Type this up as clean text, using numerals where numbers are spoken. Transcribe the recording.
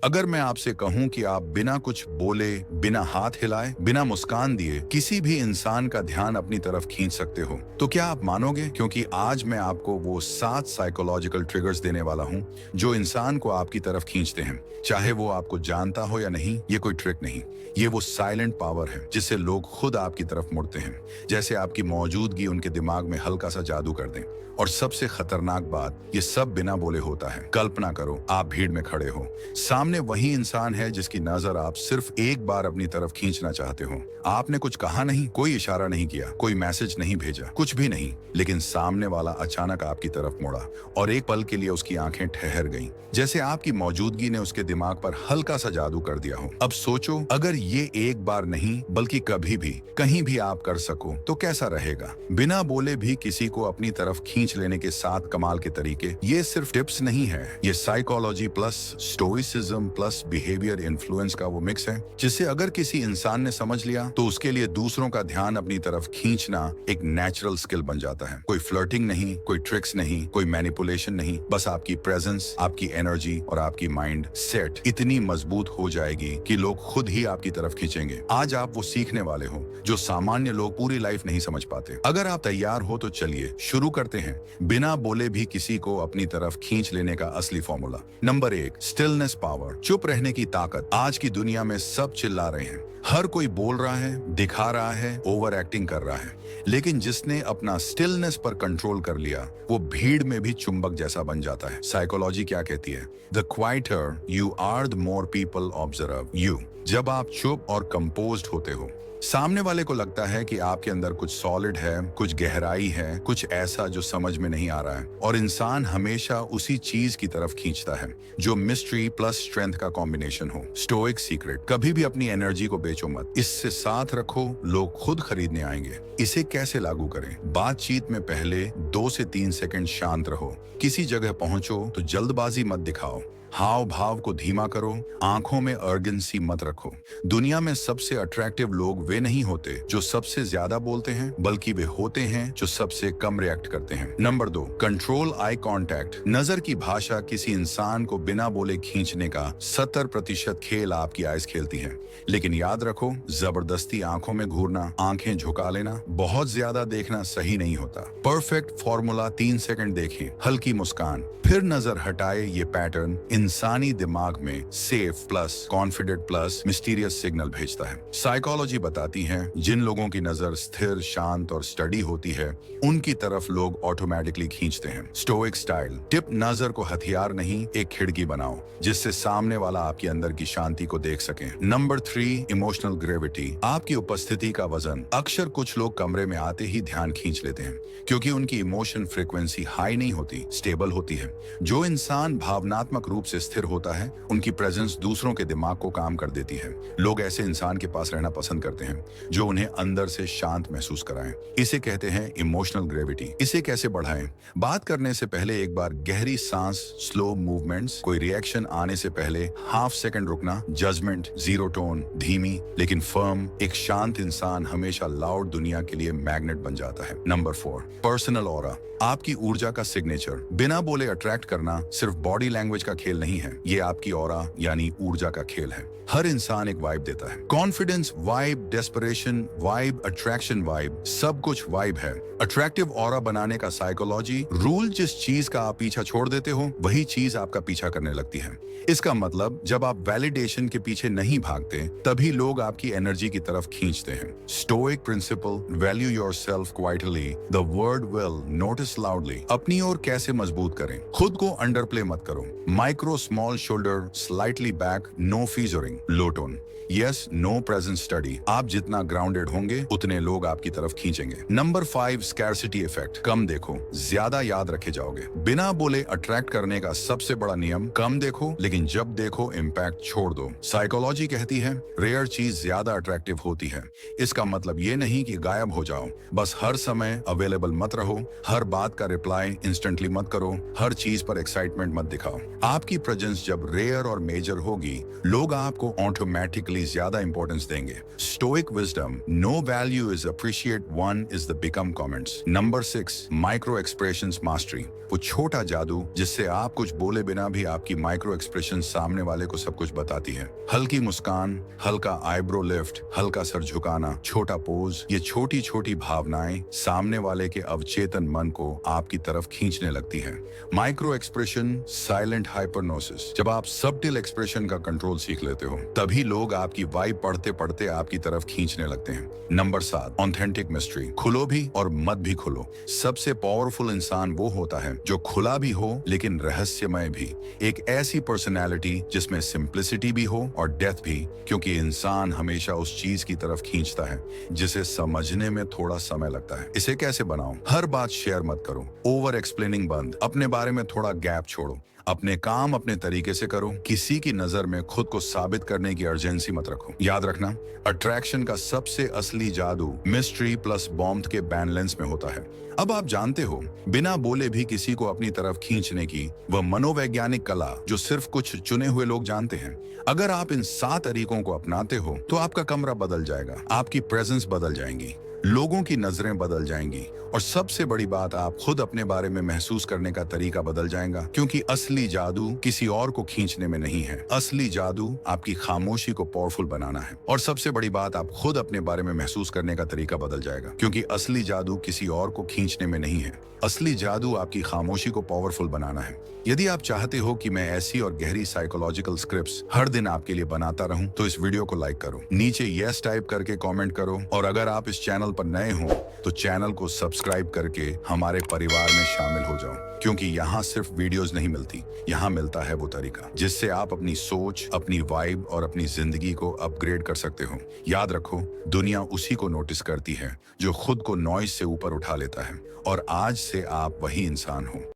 अगर मैं आपसे कहूं कि आप बिना कुछ बोले, बिना हाथ हिलाए, बिना मुस्कान दिए किसी भी इंसान का ध्यान अपनी तरफ खींच सकते हो, तो क्या आप मानोगे? क्योंकि आज मैं आपको वो 7 साइकोलॉजिकल ट्रिगर्स देने वाला हूं जो इंसान को आपकी तरफ खींचते हैं, चाहे वो आपको जानता हो या नहीं। ये कोई ट्रिक नहीं, ये वो साइलेंट पावर है जिससे लोग खुद आपकी तरफ मुड़ते हैं, जैसे आपकी मौजूदगी उनके दिमाग में हल्का सा जादू कर दें। और सबसे खतरनाक बात, ये सब बिना बोले होता है। कल्पना करो, आप भीड़ में खड़े हो, सामने वही इंसान है जिसकी नजर आप सिर्फ एक बार अपनी तरफ खींचना चाहते हो। आपने कुछ कहा नहीं, कोई इशारा नहीं किया, कोई मैसेज नहीं भेजा, कुछ भी नहीं, लेकिन सामने वाला अचानक आपकी तरफ मुड़ा और एक पल के लिए उसकी आंखें ठहर गईं, जैसे आपकी मौजूदगी ने उसके दिमाग पर हल्का सा जादू कर दिया हो। अब सोचो, अगर ये एक बार नहीं बल्कि कभी भी कहीं भी आप कर सको तो कैसा रहेगा? बिना बोले भी किसी को अपनी तरफ खींच लेने के 7 कमाल के तरीके। ये सिर्फ टिप्स नहीं है, ये psychology plus stoicism plus behaviour influence का वो मिक्स है, जिससे अगर किसी इंसान ने समझ लिया तो उसके लिए दूसरों का ध्यान अपनी तरफ खींचना एक नेचुरल स्किल बन जाता है। कोई फ्लर्टिंग नहीं, कोई ट्रिक्स नहीं, कोई मैनिपुलेशन नहीं, बस आपकी प्रेजेंस, आपकी एनर्जी और आपकी माइंड सेट इतनी मजबूत हो जाएगी कि लोग खुद ही आपकी तरफ खींचेंगे। आज आप वो सीखने वाले हो जो सामान्य लोग पूरी लाइफ नहीं समझ पाते। अगर आप तैयार हो तो चलिए शुरू करते हैं बिना बोले भी किसी को अपनी तरफ खींच लेने का असली फॉर्मूला। नंबर 1, स्टिलनेस पावर, चुप रहने की ताकत। आज की दुनिया में सब चिल्ला रहे हैं, हर कोई बोल रहा है, दिखा रहा है, ओवर एक्टिंग कर रहा है, लेकिन जिसने अपना स्टिलनेस पर कंट्रोल कर लिया वो भीड़ में भी चुंबक जैसा बन जाता है। साइकोलॉजी क्या कहती है? The quieter you are the more people observe you. जब आप चुप और कंपोज्ड होते हो, सामने वाले को लगता है कि आपके अंदर कुछ सॉलिड है, कुछ गहराई है, कुछ ऐसा जो समझ में नहीं आ रहा है। और इंसान हमेशा उसी चीज की तरफ खींचता है जो मिस्ट्री प्लस स्ट्रेंथ का कॉम्बिनेशन हो। स्टोइक सीक्रेट, कभी भी अपनी एनर्जी को बेचो मत, इससे साथ रखो, लोग खुद खरीदने आएंगे। इसे कैसे लागू करें? बातचीत में पहले 2 से 3 सेकंड शांत रहो। किसी जगह पहुंचो तो जल्दबाजी मत दिखाओ, हाव भाव को धीमा करो, आंखों में अर्जेंसी मत रखो। दुनिया में सबसे अट्रैक्टिव लोग वे नहीं होते जो सबसे ज्यादा बोलते हैं, बल्कि वे होते हैं जो सबसे कम रिएक्ट करते हैं। Number 2, control eye contact. नजर की भाषा किसी इंसान को बिना बोले खींचने का 70% खेल आपकी आइज खेलती है। लेकिन याद रखो, जबरदस्ती आंखों में घूरना, आंखें झुका लेना, बहुत ज्यादा देखना सही नहीं होता। परफेक्ट फॉर्मूला: 3 सेकंड देखें, हल्की मुस्कान, फिर नजर हटाए। ये पैटर्न इंसानी दिमाग में safe plus confident plus mysterious signal भेजता है। साइकोलॉजी बताती है, जिन लोगों की नजर स्थिर, शांत और स्टडी होती है उनकी तरफ लोग ऑटोमेटिकली खींचते हैं। स्टोइक स्टाइल टिप: नजर को हथियार नहीं, एक खिड़की बनाओ जिससे सामने वाला आपके अंदर की शांति को देख सके। नंबर 3, इमोशनल ग्रेविटी, आपकी उपस्थिति का वजन। अक्सर कुछ लोग कमरे में आते ही ध्यान खींच लेते हैं क्योंकि उनकी इमोशन फ्रीक्वेंसी हाई नहीं होती, स्टेबल होती है। जो इंसान भावनात्मक रूप से स्थिर होता है उनकी प्रेजेंस दूसरों के दिमाग को काम कर देती है। लोग ऐसे इंसान के पास रहना पसंद करते हैं जो उन्हें अंदर से शांत महसूस कराएं। इसे कहते हैं इमोशनल ग्रेविटी। इसे कैसे बढ़ाएं? बात करने से पहले एक बार गहरी सांस, स्लो मूवमेंट्स, कोई रिएक्शन आने से पहले हाफ सेकंड रुकना, जजमेंट जीरो, टोन धीमी लेकिन फर्म। एक शांत इंसान हमेशा लाउड दुनिया के लिए मैग्नेट बन जाता है। नंबर 4, पर्सनल ऑरा, आपकी ऊर्जा का सिग्नेचर। बिना बोले अट्रैक्ट करना सिर्फ बॉडी लैंग्वेज का खेल नहीं है, ये आपकी ऑरा यानी ऊर्जा का खेल है। हर इंसान एक वाइब देता है, confidence vibe, desperation vibe, attraction vibe, सब कुछ वाइब है। अट्रैक्टिव ऑरा बनाने का साइकोलॉजी रूल: जिस चीज का आप पीछा छोड़ देते हो वही चीज आपका पीछा करने लगती है। इसका मतलब जब आप वैलिडेशन के पीछे नहीं भागते तभी लोग आपकी एनर्जी की तरफ खींचते हैं। Stoic principle: value yourself quietly, the word will notice loudly. अपनी ओर कैसे मजबूत करें? खुद को अंडरप्ले मत करो। Micro small shoulder, slightly back, no fidgeting, low tone, yes no presence study. आप जितना ग्राउंडेड होंगे उतने लोग आपकी तरफ खींचेंगे। नंबर 5, स्कैरसिटी इफेक्ट, कम देखो, ज्यादा याद रखे जाओगे। बिना बोले अट्रैक्ट करने का सबसे बड़ा नियम: कम देखो लेकिन जब देखो इम्पैक्ट छोड़ दो। साइकोलॉजी कहती है, रेयर चीज ज्यादा अट्रैक्टिव होती है। इसका मतलब ये नहीं कि गायब हो जाओ, बस हर समय अवेलेबल मत रहो, हर बात का रिप्लाई इंस्टेंटली मत करो, हर चीज पर एक्साइटमेंट मत दिखाओ। आपकी आपकी प्रेजेंस जब रेयर और मेजर होगी, लोग आपको ऑटोमेटिकली ज्यादा इंपॉर्टेंस देंगे। Stoic wisdom, no value is appreciate, one is the become comments. Number 6, micro expressions mastery, वो छोटा जादू जिससे आप कुछ बोले बिना भी आपकी माइक्रो एक्सप्रेशन सामने वाले को सब कुछ बताती है। हल्की मुस्कान, हल्का आईब्रो लिफ्ट, हल्का सर झुकाना, छोटा पोज, ये छोटी छोटी भावनाएं सामने वाले के अवचेतन मन को आपकी तरफ खींचने लगती हैं। माइक्रो एक्सप्रेशन, साइलेंट हाइपरनोसिस, जब आप सबटिल एक्सप्रेशन का कंट्रोल सीख लेते हो, तभी लोग आपकी वाइब पढ़ते पढ़ते आपकी तरफ खींचने लगते हैं। नंबर 7, ऑथेंटिक मिस्ट्री, खुलो भी और मत भी खुलो। सबसे पावरफुल इंसान वो होता है जो खुला भी हो लेकिन रहस्यमय भी। एक ऐसी पर्सनैलिटी जिसमें सिंप्लिसिटी भी हो और डेप्थ भी, क्योंकि इंसान हमेशा उस चीज की तरफ खींचता है जिसे समझने में थोड़ा समय लगता है। इसे कैसे बनाओ? हर बात शेयर मत करो, ओवर एक्सप्लेनिंग बंद, अपने बारे में थोड़ा गैप छोड़ो, अपने काम अपने तरीके से करो, किसी की नजर में खुद को साबित करने की अर्जेंसी मत रखो। याद रखना, अट्रैक्शन का सबसे असली जादू मिस्ट्री प्लस बॉम्ब के बैलेंस में होता है। अब आप जानते हो, बिना बोले भी किसी को अपनी तरफ खींचने की वह मनोवैज्ञानिक कला जो सिर्फ कुछ चुने हुए लोग जानते हैं। अगर आप इन 7 तरीकों को अपनाते हो तो आपका कमरा बदल जाएगा, आपकी प्रेजेंस बदल जाएंगी, लोगों की नजरें बदल जाएंगी और सबसे बड़ी बात, आप खुद अपने बारे में महसूस करने का तरीका बदल जाएगा। क्योंकि असली जादू किसी और को खींचने में नहीं है, असली जादू आपकी खामोशी को पावरफुल बनाना है। और सबसे बड़ी बात, आप खुद अपने बारे में महसूस करने का तरीका बदल जाएगा, क्योंकि असली जादू किसी और को खींचने में नहीं है, असली जादू आपकी खामोशी को पावरफुल बनाना है। यदि आप चाहते हो कि मैं ऐसी और गहरी साइकोलॉजिकल स्क्रिप्ट्स हर दिन आपके लिए बनाता रहूं, तो इस वीडियो को लाइक करो, नीचे यस टाइप करके कमेंट करो, और अगर आप इस चैनल पर नए हो तो चैनल को सब्सक्राइब करके हमारे परिवार में शामिल हो जाओ। क्योंकि यहाँ सिर्फ वीडियोस नहीं मिलती, यहाँ मिलता है वो तरीका जिससे आप अपनी सोच, अपनी वाइब और अपनी जिंदगी को अपग्रेड कर सकते हो। याद रखो, दुनिया उसी को नोटिस करती है जो खुद को नॉइज से ऊपर उठा लेता है, और आज से आप वही इंसान हो।